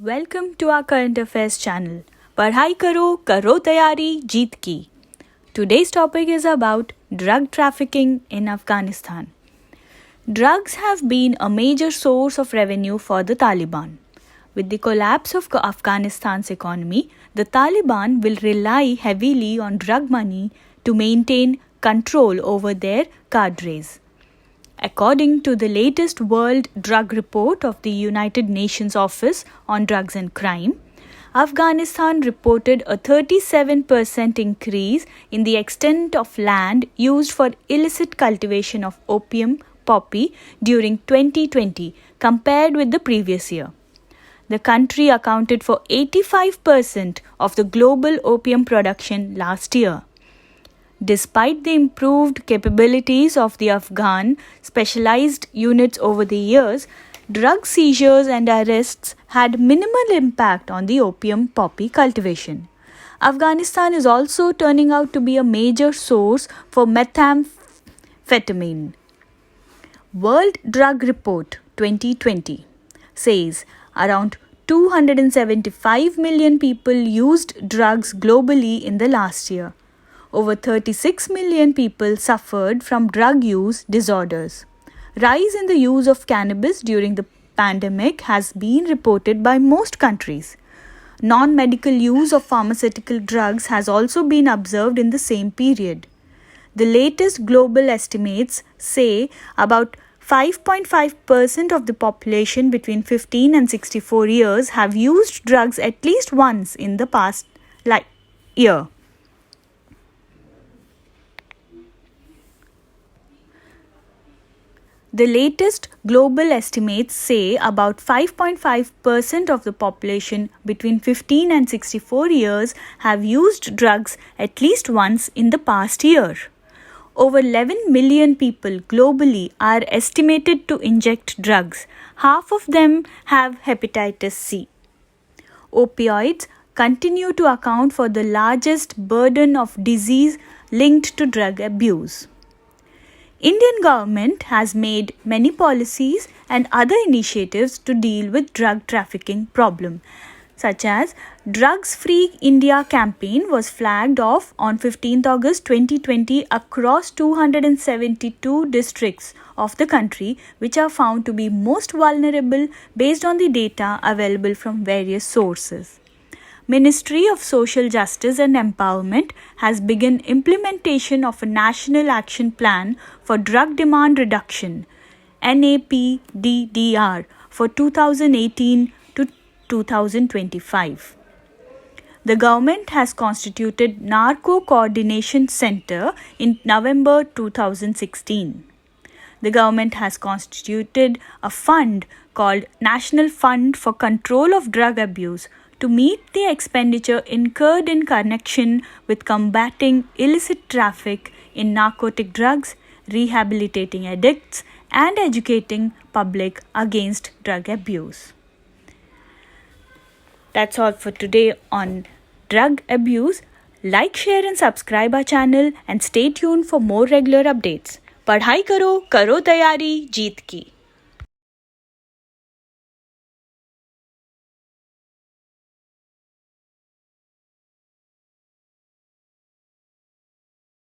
Welcome to our current affairs channel. पढ़ाई करो तैयारी जीत की. Today's topic is about drug trafficking in Afghanistan. Drugs have been a major source of revenue for the Taliban. With the collapse of Afghanistan's economy, the Taliban will rely heavily on drug money to maintain control over their cadres. According to the latest World Drug Report of the United Nations Office on Drugs and Crime, Afghanistan reported a 37% increase in the extent of land used for illicit cultivation of opium poppy during 2020 compared with the previous year. The country accounted for 85% of the global opium production last year. Despite the improved capabilities of the Afghan specialized units over the years, drug seizures and arrests had minimal impact on the opium poppy cultivation. Afghanistan is also turning out to be a major source for methamphetamine. World Drug Report 2020 says around 275 million people used drugs globally in the last year. Over 36 million people suffered from drug use disorders. Rise in the use of cannabis during the pandemic has been reported by most countries. Non-medical use of pharmaceutical drugs has also been observed in the same period. The latest global estimates say about 5.5% of the population between 15 and 64 years have used drugs at least once in the past year. The latest global estimates say about 5.5% of the population between 15 and 64 years have used drugs at least once in the past year. Over 11 million people globally are estimated to inject drugs. Half of them have hepatitis C. Opioids continue to account for the largest burden of disease linked to drug abuse. Indian government has made many policies and other initiatives to deal with drug trafficking problem, such as Drugs Free India campaign was flagged off on 15th August 2020 across 272 districts of the country, which are found to be most vulnerable based on the data available from various sources. Ministry of Social Justice and Empowerment has begun implementation of a National Action Plan for Drug Demand Reduction NAPDDR for 2018 to 2025. The government has constituted Narco Coordination Center in November 2016. The government has constituted a fund called National Fund for Control of Drug Abuse to meet the expenditure incurred in connection with combating illicit traffic in narcotic drugs, rehabilitating addicts, and educating public against drug abuse. That's all for today on drug abuse. Like, share and subscribe our channel and stay tuned for more regular updates. पढ़ाई करो तैयारी जीत की.